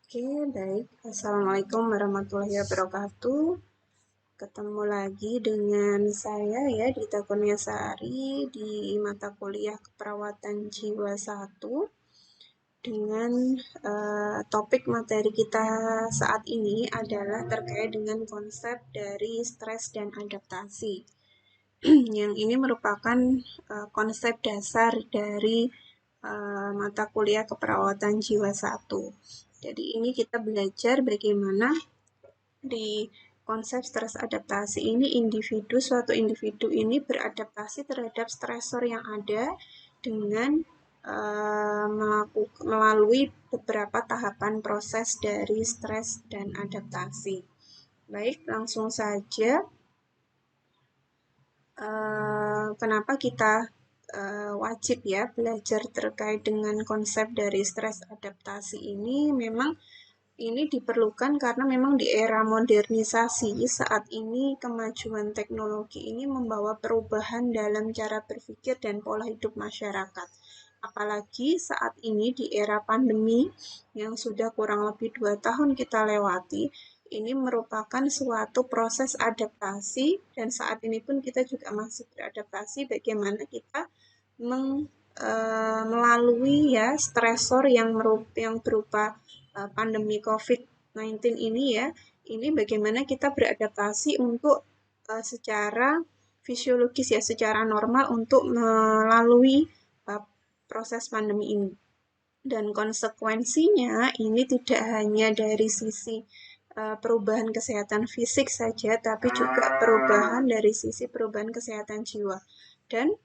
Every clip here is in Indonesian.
Oke, baik. Assalamualaikum warahmatullahi wabarakatuh. Ketemu lagi dengan saya ya, Dita Kurniasari di mata kuliah Keperawatan Jiwa 1 dengan topik materi kita saat ini adalah terkait dengan konsep dari stres dan adaptasi. Yang ini merupakan konsep dasar dari mata kuliah Keperawatan Jiwa 1. Jadi ini kita belajar bagaimana di konsep stres adaptasi ini suatu individu ini beradaptasi terhadap stresor yang ada dengan melalui beberapa tahapan proses dari stres dan adaptasi. Baik, langsung saja. Kenapa kita wajib ya belajar terkait dengan konsep dari stres adaptasi ini? Memang ini diperlukan karena memang di era modernisasi saat ini kemajuan teknologi ini membawa perubahan dalam cara berpikir dan pola hidup masyarakat. Apalagi saat ini di era pandemi yang sudah kurang lebih 2 tahun kita lewati, ini merupakan suatu proses adaptasi dan saat ini pun kita juga masih beradaptasi bagaimana kita melalui ya stresor yang berupa pandemi COVID-19 ini ya, ini bagaimana kita beradaptasi untuk secara fisiologis ya, secara normal untuk melalui proses pandemi ini. Dan konsekuensinya ini tidak hanya dari sisi perubahan kesehatan fisik saja, tapi juga perubahan dari sisi perubahan kesehatan jiwa. Dan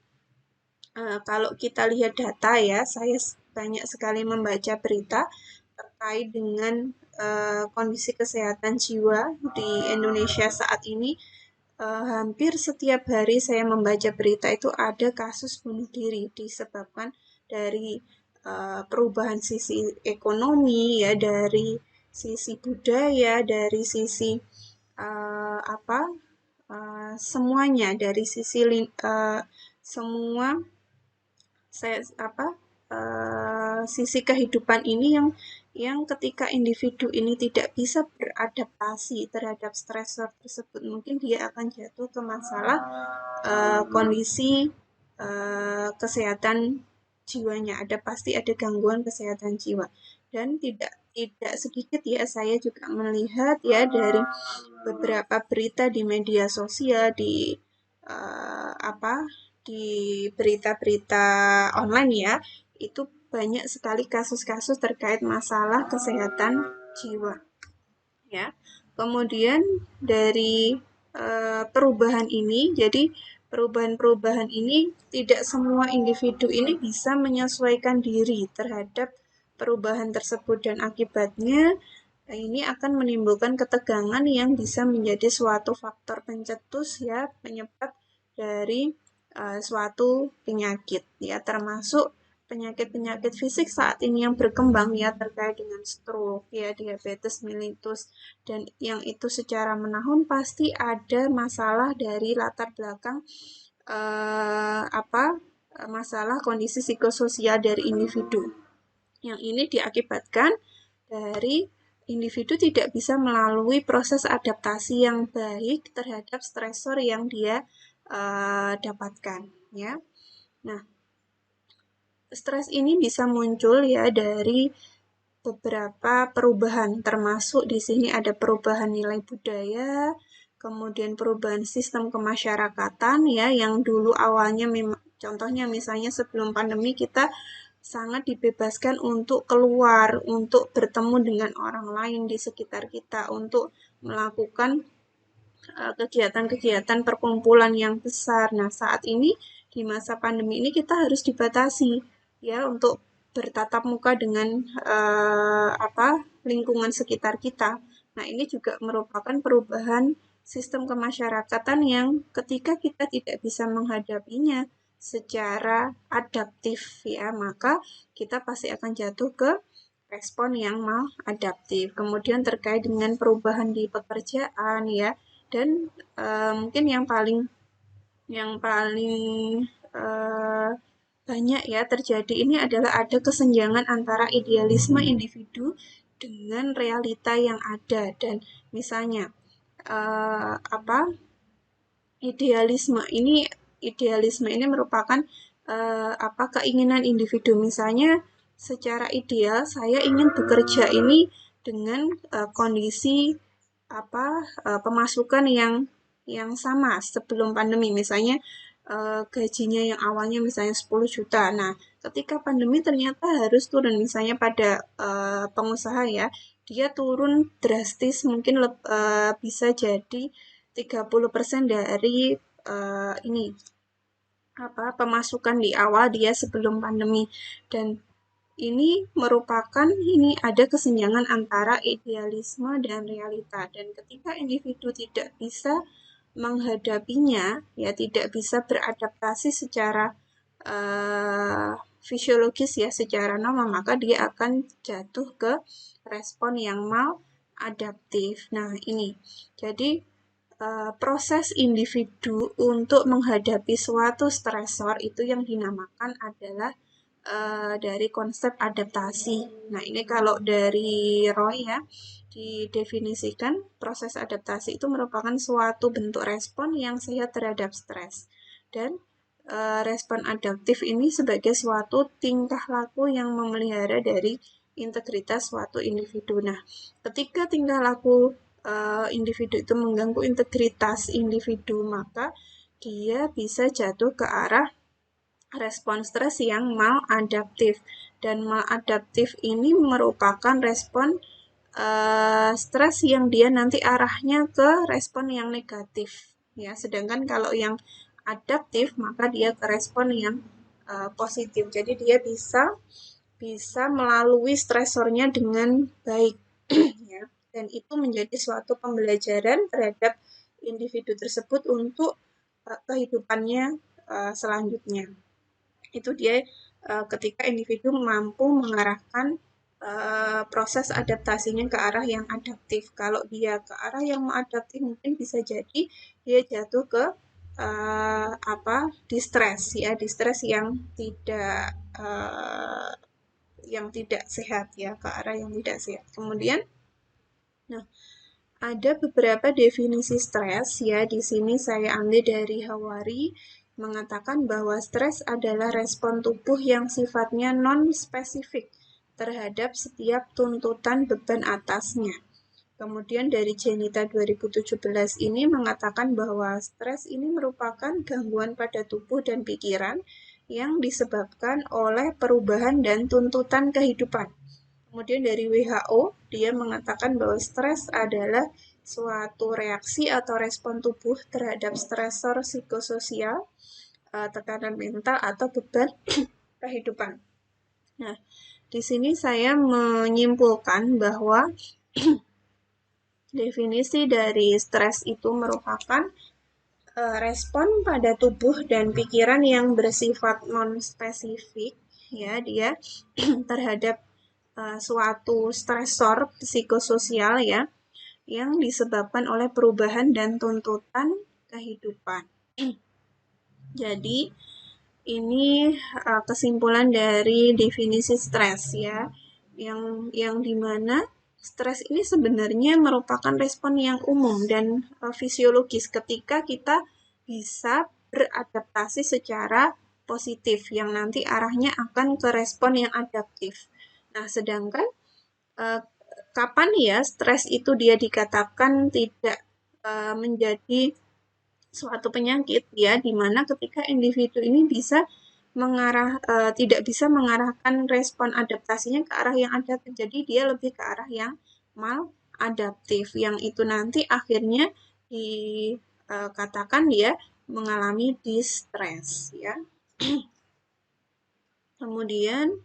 kalau kita lihat data ya, saya banyak sekali membaca berita terkait dengan kondisi kesehatan jiwa di Indonesia saat ini. Hampir setiap hari saya membaca berita itu ada kasus bunuh diri disebabkan dari perubahan sisi ekonomi ya, dari sisi budaya, dari sisi semuanya, dari sisi semua sisi kehidupan ini yang ketika individu ini tidak bisa beradaptasi terhadap stresor tersebut, mungkin dia akan jatuh ke masalah kondisi kesehatan jiwanya. Pasti ada gangguan kesehatan jiwa. Dan tidak sedikit ya, saya juga melihat ya dari beberapa berita di media sosial, di berita-berita online ya, itu banyak sekali kasus-kasus terkait masalah kesehatan jiwa ya. Kemudian dari perubahan ini, jadi perubahan-perubahan ini tidak semua individu ini bisa menyesuaikan diri terhadap perubahan tersebut dan akibatnya ini akan menimbulkan ketegangan yang bisa menjadi suatu faktor pencetus ya, penyebab dari suatu penyakit ya, termasuk penyakit-penyakit fisik saat ini yang berkembang ya, terkait dengan stroke ya, diabetes mellitus, dan yang itu secara menahun pasti ada masalah dari latar belakang masalah kondisi psikososial dari individu. Yang ini diakibatkan dari individu tidak bisa melalui proses adaptasi yang baik terhadap stresor yang dia dapatkan ya. Nah, stres ini bisa muncul ya dari beberapa perubahan, termasuk di sini ada perubahan nilai budaya, kemudian perubahan sistem kemasyarakatan ya, yang dulu awalnya contohnya misalnya sebelum pandemi kita sangat dibebaskan untuk keluar, untuk bertemu dengan orang lain di sekitar kita, untuk melakukan kegiatan-kegiatan perkumpulan yang besar. Nah, saat ini di masa pandemi ini kita harus dibatasi ya untuk bertatap muka dengan lingkungan sekitar kita. Nah, ini juga merupakan perubahan sistem kemasyarakatan yang ketika kita tidak bisa menghadapinya secara adaptif ya, maka kita pasti akan jatuh ke respon yang maladaptif. Kemudian terkait dengan perubahan di pekerjaan ya, dan mungkin yang paling banyak ya terjadi ini adalah ada kesenjangan antara idealisme individu dengan realita yang ada. Dan misalnya idealisme ini merupakan keinginan individu. Misalnya secara ideal saya ingin bekerja ini dengan kondisi pemasukan yang sama sebelum pandemi. Misalnya gajinya yang awalnya misalnya 10 juta. Nah, ketika pandemi ternyata harus turun, misalnya pada pengusaha ya, dia turun drastis, mungkin bisa jadi 30% dari ini pemasukan di awal dia sebelum pandemi. Dan ini merupakan ada kesenjangan antara idealisme dan realita. Dan ketika individu tidak bisa menghadapinya, ya tidak bisa beradaptasi secara fisiologis ya, secara normal, maka dia akan jatuh ke respon yang maladaptif. Nah, ini. Jadi proses individu untuk menghadapi suatu stresor itu yang dinamakan adalah dari konsep adaptasi. Nah, ini kalau dari Roy ya, didefinisikan proses adaptasi itu merupakan suatu bentuk respon yang sehat terhadap stres. Dan respon adaptif ini sebagai suatu tingkah laku yang memelihara dari integritas suatu individu. Nah, ketika tingkah laku individu itu mengganggu integritas individu, maka dia bisa jatuh ke arah respon stres yang maladaptif. Dan maladaptif ini merupakan respon stres yang dia nanti arahnya ke respon yang negatif. Ya, sedangkan kalau yang adaptif maka dia ke respon yang positif. Jadi dia bisa melalui stresornya dengan baik. Ya. Dan itu menjadi suatu pembelajaran terhadap individu tersebut untuk kehidupannya selanjutnya. Itu dia ketika individu mampu mengarahkan proses adaptasinya ke arah yang adaptif. Kalau dia ke arah yang adaptif, mungkin bisa jadi dia jatuh ke distres ya, distres yang tidak sehat ya, ke arah yang tidak sehat. Kemudian, nah, ada beberapa definisi stres ya. Di sini saya ambil dari Hawari, mengatakan bahwa stres adalah respon tubuh yang sifatnya non-spesifik terhadap setiap tuntutan beban atasnya. Kemudian dari Jenita 2017 ini mengatakan bahwa stres ini merupakan gangguan pada tubuh dan pikiran yang disebabkan oleh perubahan dan tuntutan kehidupan. Kemudian dari WHO, dia mengatakan bahwa stres adalah suatu reaksi atau respon tubuh terhadap stresor psikososial, tekanan mental, atau beban kehidupan. Nah, di sini saya menyimpulkan bahwa definisi dari stres itu merupakan respon pada tubuh dan pikiran yang bersifat non-spesifik, ya, dia terhadap suatu stresor psikososial ya, yang disebabkan oleh perubahan dan tuntutan kehidupan. Jadi ini kesimpulan dari definisi stres ya, yang dimana stres ini sebenarnya merupakan respon yang umum dan fisiologis ketika kita bisa beradaptasi secara positif yang nanti arahnya akan ke respon yang adaptif. Nah, sedangkan kapan ya stres itu dia dikatakan tidak menjadi suatu penyakit ya, di mana ketika individu ini bisa tidak bisa mengarahkan respon adaptasinya ke arah yang adaptif, jadi dia lebih ke arah yang maladaptif, yang itu nanti akhirnya dikatakan dia mengalami distress ya. Kemudian,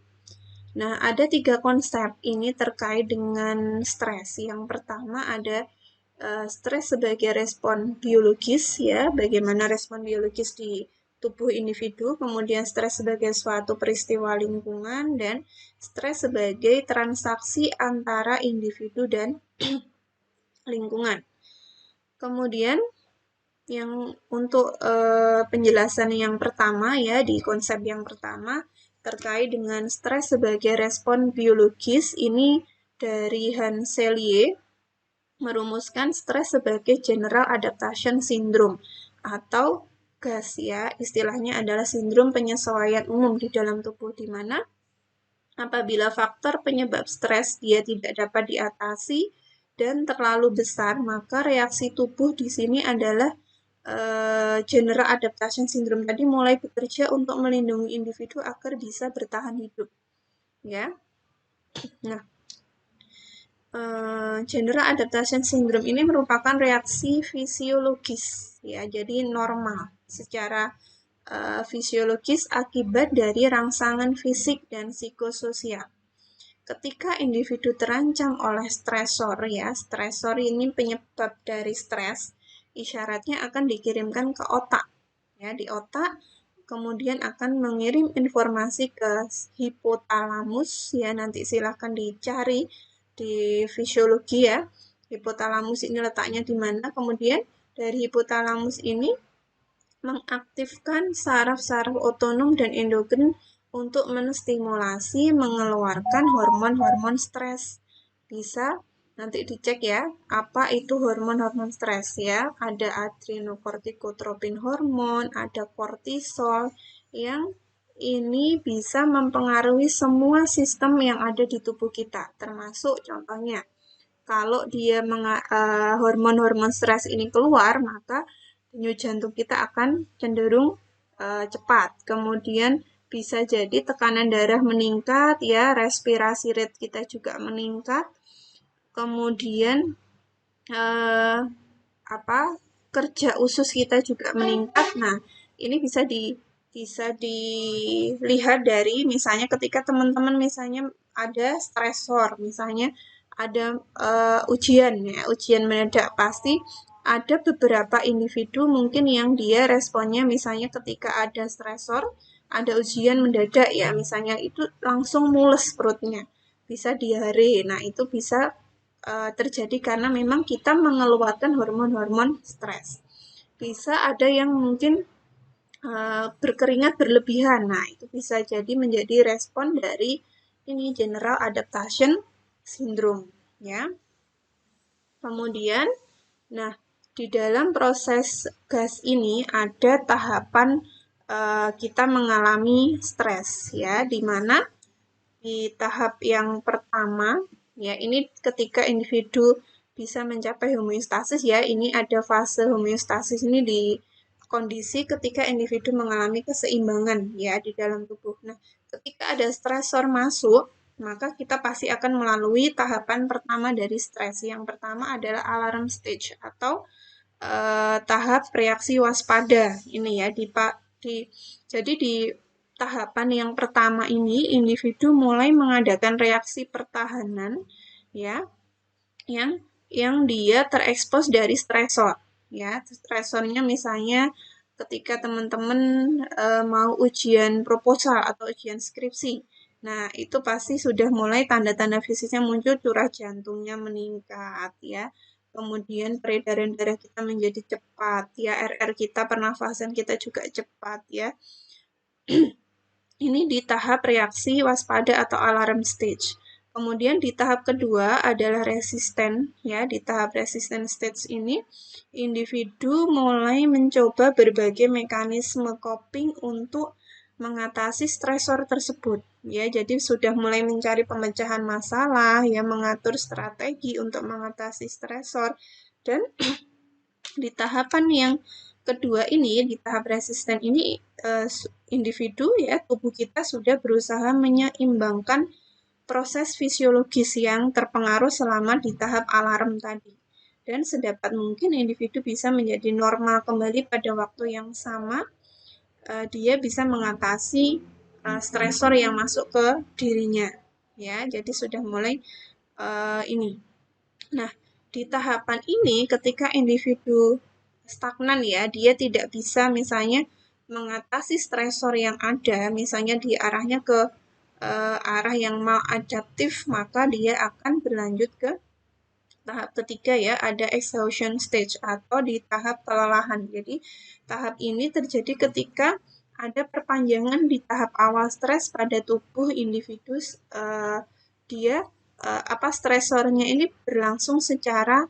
nah ada 3 konsep ini terkait dengan stres. Yang pertama ada stres sebagai respon biologis ya, bagaimana respon biologis di tubuh individu, kemudian stres sebagai suatu peristiwa lingkungan, dan stres sebagai transaksi antara individu dan lingkungan. Kemudian yang untuk penjelasan yang pertama ya, di konsep yang pertama terkait dengan stres sebagai respon biologis, ini dari Hans Selye merumuskan stres sebagai General Adaptation Syndrome atau GAS ya, istilahnya adalah sindrom penyesuaian umum di dalam tubuh di mana apabila faktor penyebab stres dia tidak dapat diatasi dan terlalu besar, maka reaksi tubuh di sini adalah General Adaptation Syndrome tadi mulai bekerja untuk melindungi individu agar bisa bertahan hidup. Ya, nah General Adaptation Syndrome ini merupakan reaksi fisiologis, ya, jadi normal secara fisiologis akibat dari rangsangan fisik dan psikososial. Ketika individu terancam oleh stresor, ya, stresor ini penyebab dari stres, isyaratnya akan dikirimkan ke otak, ya, di otak, kemudian akan mengirim informasi ke hipotalamus, ya, nanti silahkan dicari di fisiologi ya, hipotalamus ini letaknya di mana, kemudian dari hipotalamus ini mengaktifkan saraf-saraf otonom dan endokrin untuk menstimulasi mengeluarkan hormon-hormon stres. Bisa nanti dicek ya, apa itu hormon-hormon stres ya. Ada adrenokortikotropin hormon, ada kortisol yang ini bisa mempengaruhi semua sistem yang ada di tubuh kita, termasuk contohnya kalau dia hormon-hormon stres ini keluar, maka denyut jantung kita akan cenderung cepat. Kemudian bisa jadi tekanan darah meningkat, ya, respirasi rate kita juga meningkat. Kemudian eh, kerja usus kita juga meningkat. Nah, ini bisa dilihat dari misalnya ketika teman-teman misalnya ada stresor, misalnya ada ujian ya, ujian mendadak, pasti ada beberapa individu mungkin yang dia responnya misalnya ketika ada stresor, ada ujian mendadak ya, misalnya itu langsung mules perutnya, bisa diare. Nah, itu bisa terjadi karena memang kita mengeluarkan hormon-hormon stres. Bisa ada yang mungkin berkeringat berlebihan. Nah, itu bisa jadi menjadi respon dari ini General Adaptation Syndrome, ya. Kemudian, nah, di dalam proses gas ini ada tahapan kita mengalami stres, ya, di mana di tahap yang pertama, ya, ini ketika individu bisa mencapai homeostasis, ya, ini ada fase homeostasis ini di kondisi ketika individu mengalami keseimbangan, ya, di dalam tubuh. Nah, ketika ada stresor masuk, maka kita pasti akan melalui tahapan pertama dari stres. Yang pertama adalah alarm stage atau tahap reaksi waspada. Ini ya, jadi di tahapan yang pertama ini individu mulai mengadakan reaksi pertahanan ya yang dia terekspos dari stresor ya. Stresornya misalnya ketika teman-teman mau ujian proposal atau ujian skripsi. Nah, itu pasti sudah mulai tanda-tanda fisiknya muncul, curah jantungnya meningkat ya. Kemudian peredaran darah kita menjadi cepat ya, RR kita, pernafasan kita juga cepat ya. Ini di tahap reaksi waspada atau alarm stage. Kemudian di tahap kedua adalah resisten, ya. Di tahap resisten stage ini, individu mulai mencoba berbagai mekanisme coping untuk mengatasi stresor tersebut, ya. Jadi sudah mulai mencari pemecahan masalah, ya, mengatur strategi untuk mengatasi stresor, dan di tahapan yang kedua ini, di tahap resisten ini, individu ya, tubuh kita sudah berusaha menyeimbangkan proses fisiologis yang terpengaruh selama di tahap alarm tadi. Dan sedapat mungkin individu bisa menjadi normal kembali pada waktu yang sama, dia bisa mengatasi stresor yang masuk ke dirinya. Ya, jadi sudah mulai ini. Nah, di tahapan ini ketika individu stagnan ya, dia tidak bisa misalnya mengatasi stresor yang ada, misalnya di arahnya ke arah yang maladaptif, maka dia akan berlanjut ke tahap ketiga ya, ada exhaustion stage atau di tahap kelelahan. Jadi tahap ini terjadi ketika ada perpanjangan di tahap awal stres pada tubuh individu, dia stresornya ini berlangsung secara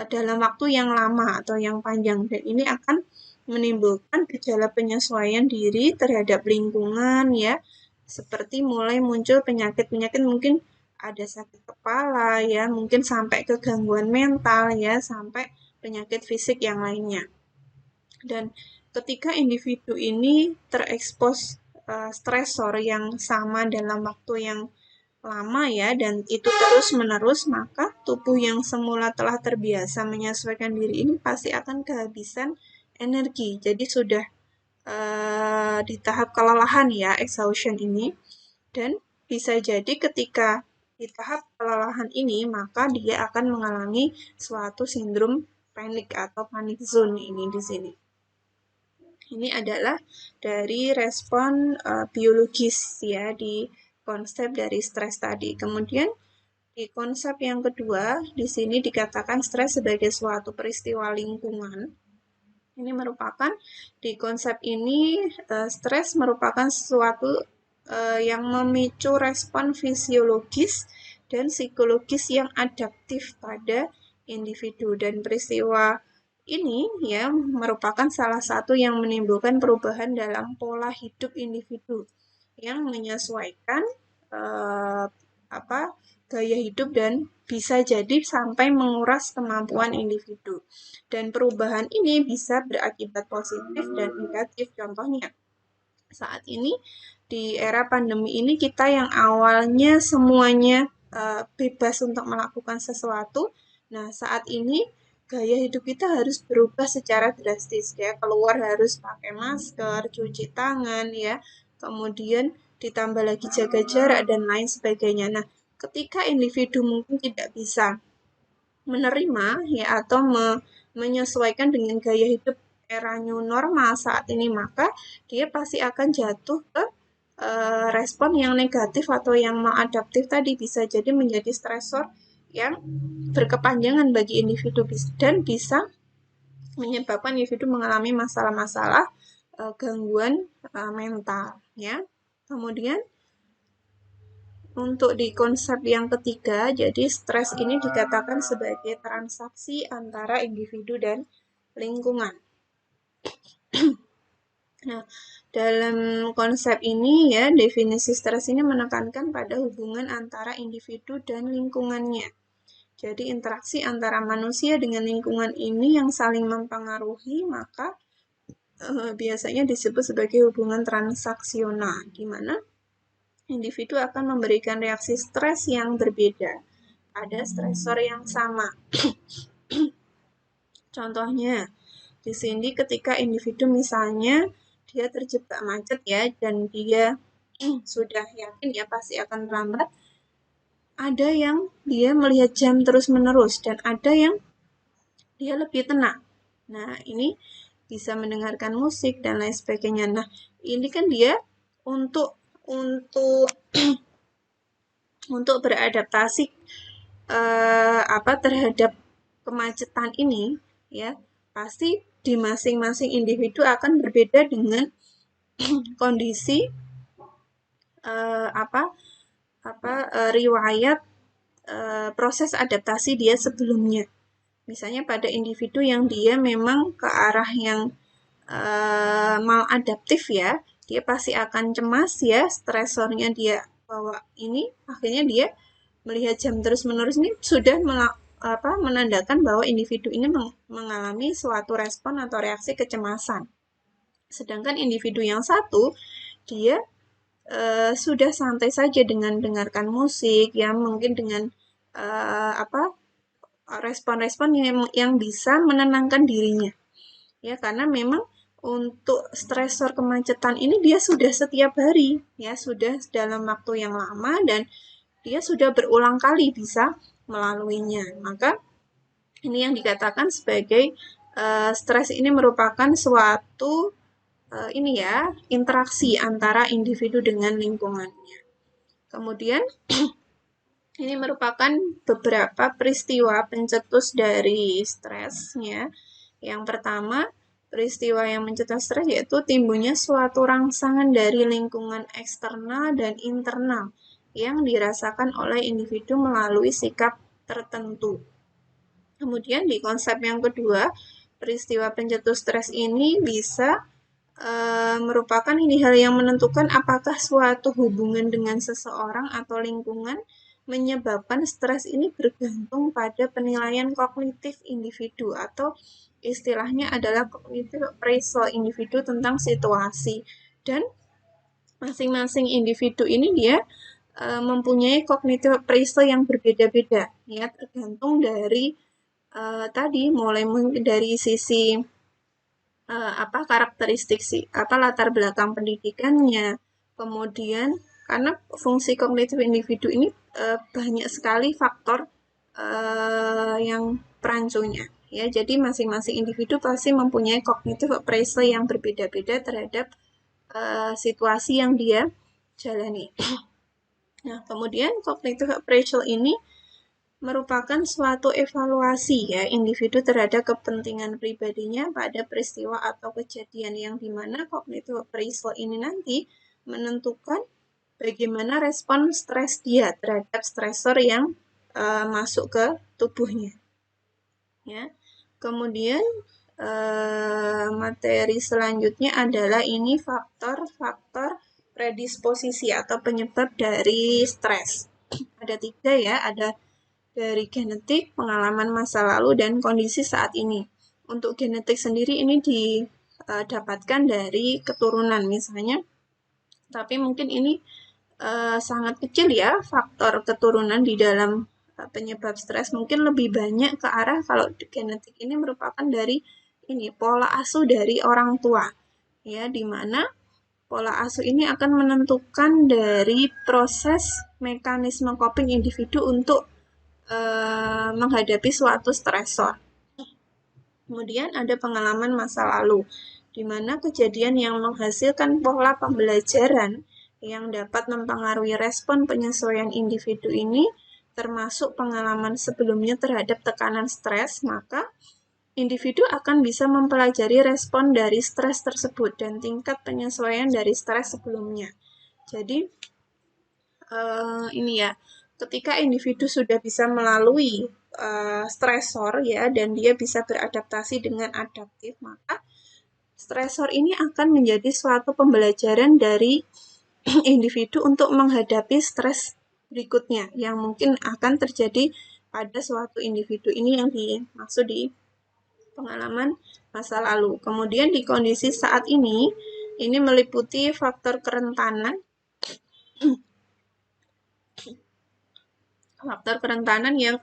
dalam waktu yang lama atau yang panjang, dan ini akan menimbulkan gejala penyesuaian diri terhadap lingkungan ya, seperti mulai muncul penyakit-penyakit, mungkin ada sakit kepala ya, mungkin sampai ke gangguan mental ya, sampai penyakit fisik yang lainnya. Dan ketika individu ini terekspos stresor yang sama dalam waktu yang lama ya, dan itu terus-menerus, maka tubuh yang semula telah terbiasa menyesuaikan diri ini pasti akan kehabisan energi. Jadi sudah di tahap kelelahan ya, exhaustion ini. Dan bisa jadi ketika di tahap kelelahan ini, maka dia akan mengalami suatu sindrom panik atau panic zone ini di sini. Ini adalah dari respon biologis ya di konsep dari stres tadi. Kemudian di konsep yang kedua, di sini dikatakan stres sebagai suatu peristiwa lingkungan. Ini merupakan, di konsep ini, stres merupakan sesuatu yang memicu respon fisiologis dan psikologis yang adaptif pada individu. Dan peristiwa ini ya merupakan salah satu yang menimbulkan perubahan dalam pola hidup individu yang menyesuaikan gaya hidup dan bisa jadi sampai menguras kemampuan individu. Dan perubahan ini bisa berakibat positif dan negatif. Contohnya, saat ini di era pandemi ini kita yang awalnya semuanya bebas untuk melakukan sesuatu. Nah, saat ini gaya hidup kita harus berubah secara drastis ya. Keluar harus pakai masker, cuci tangan ya. Kemudian ditambah lagi jaga jarak dan lain sebagainya. Nah, ketika individu mungkin tidak bisa menerima ya atau menyesuaikan dengan gaya hidup era new normal saat ini, maka dia pasti akan jatuh ke respon yang negatif atau yang maladaptif tadi, bisa jadi menjadi stresor yang berkepanjangan bagi individu dan bisa menyebabkan individu mengalami masalah-masalah gangguan mental ya. Kemudian untuk di konsep yang ketiga, jadi stres ini dikatakan sebagai transaksi antara individu dan lingkungan. Nah, dalam konsep ini ya, definisi stres ini menekankan pada hubungan antara individu dan lingkungannya. Jadi interaksi antara manusia dengan lingkungan ini yang saling mempengaruhi, maka biasanya disebut sebagai hubungan transaksional, di mana individu akan memberikan reaksi stres yang berbeda pada stresor yang sama. Contohnya, di sini ketika individu misalnya dia terjebak macet ya, dan dia sudah yakin ya pasti akan terlambat, ada yang dia melihat jam terus-menerus, dan ada yang dia lebih tenang. Nah, ini bisa mendengarkan musik dan lain sebagainya. Nah, ini kan dia untuk untuk beradaptasi terhadap kemacetan ini ya, pasti di masing-masing individu akan berbeda dengan kondisi riwayat proses adaptasi dia sebelumnya. Misalnya pada individu yang dia memang ke arah yang maladaptif ya, dia pasti akan cemas ya, stresornya dia bawa ini, akhirnya dia melihat jam terus-menerus ini sudah menandakan bahwa individu ini mengalami suatu respon atau reaksi kecemasan. Sedangkan individu yang satu, dia sudah santai saja dengan dengarkan musik, ya mungkin dengan respon-respon yang bisa menenangkan dirinya. Ya, karena memang untuk stresor kemacetan ini dia sudah setiap hari, ya sudah dalam waktu yang lama, dan dia sudah berulang kali bisa melaluinya. Maka ini yang dikatakan sebagai stres ini merupakan suatu interaksi antara individu dengan lingkungannya. Kemudian ini merupakan beberapa peristiwa pencetus dari stresnya. Yang pertama, peristiwa yang mencetus stres yaitu timbulnya suatu rangsangan dari lingkungan eksternal dan internal yang dirasakan oleh individu melalui sikap tertentu. Kemudian di konsep yang kedua, peristiwa pencetus stres ini bisa merupakan ini hal yang menentukan apakah suatu hubungan dengan seseorang atau lingkungan menyebabkan stres ini bergantung pada penilaian kognitif individu atau istilahnya adalah cognitive appraisal individu tentang situasi. Dan masing-masing individu ini dia mempunyai cognitive appraisal yang berbeda-beda ya, tergantung dari tadi mulai dari sisi karakteristik latar belakang pendidikannya, kemudian karena fungsi kognitif individu ini banyak sekali faktor yang perancunya ya, jadi masing-masing individu pasti mempunyai cognitive appraisal yang berbeda-beda terhadap situasi yang dia jalani. Nah, kemudian cognitive appraisal ini merupakan suatu evaluasi ya individu terhadap kepentingan pribadinya pada peristiwa atau kejadian yang dimana cognitive appraisal ini nanti menentukan bagaimana respon stres dia terhadap stresor yang masuk ke tubuhnya. Ya. Kemudian materi selanjutnya adalah ini faktor-faktor predisposisi atau penyebab dari stres. Ada 3 ya, ada dari genetik, pengalaman masa lalu, dan kondisi saat ini. Untuk genetik sendiri ini didapatkan dari keturunan misalnya, tapi mungkin ini sangat kecil ya faktor keturunan di dalam penyebab stres. Mungkin lebih banyak ke arah kalau genetik ini merupakan dari ini pola asuh dari orang tua ya, di mana pola asuh ini akan menentukan dari proses mekanisme coping individu untuk menghadapi suatu stresor. Kemudian ada pengalaman masa lalu, di mana kejadian yang menghasilkan pola pembelajaran yang dapat mempengaruhi respon penyesuaian individu ini, termasuk pengalaman sebelumnya terhadap tekanan stres, maka individu akan bisa mempelajari respon dari stres tersebut dan tingkat penyesuaian dari stres sebelumnya. Jadi, ini ya, ketika individu sudah bisa melalui stresor ya dan dia bisa beradaptasi dengan adaptif, maka stresor ini akan menjadi suatu pembelajaran dari individu untuk menghadapi stres berikutnya yang mungkin akan terjadi pada suatu individu ini yang dimaksud di pengalaman masa lalu. Kemudian di kondisi saat ini meliputi faktor kerentanan yang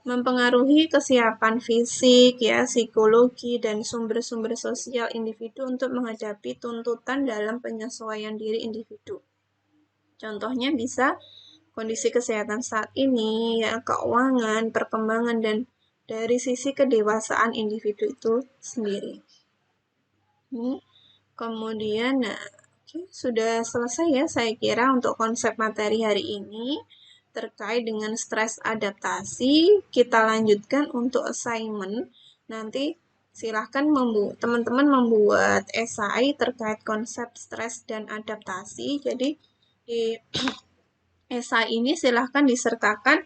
mempengaruhi kesiapan fisik, ya, psikologi, dan sumber-sumber sosial individu untuk menghadapi tuntutan dalam penyesuaian diri individu. Contohnya bisa kondisi kesehatan saat ini, ya, keuangan, perkembangan, dan dari sisi kedewasaan individu itu sendiri. Kemudian, nah, sudah selesai ya saya kira untuk konsep materi hari ini terkait dengan stres adaptasi. Kita lanjutkan untuk assignment. Nanti silahkan teman-teman membuat esai terkait konsep stres dan adaptasi. Jadi di esai ini silahkan disertakan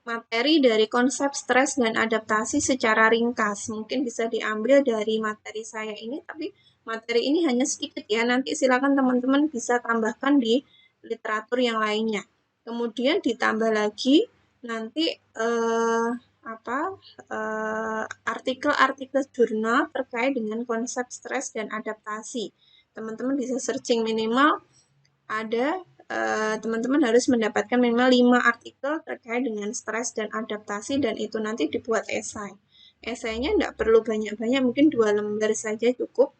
materi dari konsep stres dan adaptasi secara ringkas. Mungkin bisa diambil dari materi saya ini, tapi materi ini hanya sedikit ya. Nanti silakan teman-teman bisa tambahkan di literatur yang lainnya. Kemudian ditambah lagi nanti artikel-artikel jurnal terkait dengan konsep stres dan adaptasi. Teman-teman bisa searching minimal ada teman-teman harus mendapatkan minimal 5 artikel terkait dengan stres dan adaptasi dan itu nanti dibuat esai. Esainya tidak perlu banyak-banyak, mungkin 2 lembar saja cukup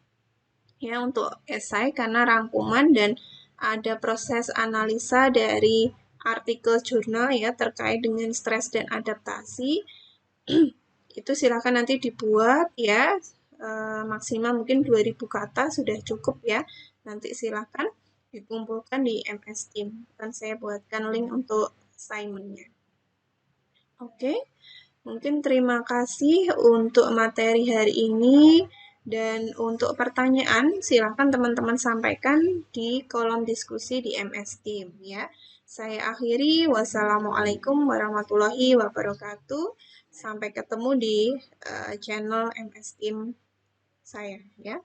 ya untuk esai karena rangkuman dan ada proses analisa dari artikel jurnal ya terkait dengan stres dan adaptasi. Itu silakan nanti dibuat ya, maksimal mungkin 2000 kata sudah cukup ya. Nanti silakan dikumpulkan di MS Team. Dan saya buatkan link untuk assignment-nya. Oke, mungkin terima kasih untuk materi hari ini. Dan untuk pertanyaan, silakan teman-teman sampaikan di kolom diskusi di MS Team ya. Saya akhiri, wassalamualaikum warahmatullahi wabarakatuh. Sampai ketemu di channel MS Team saya ya.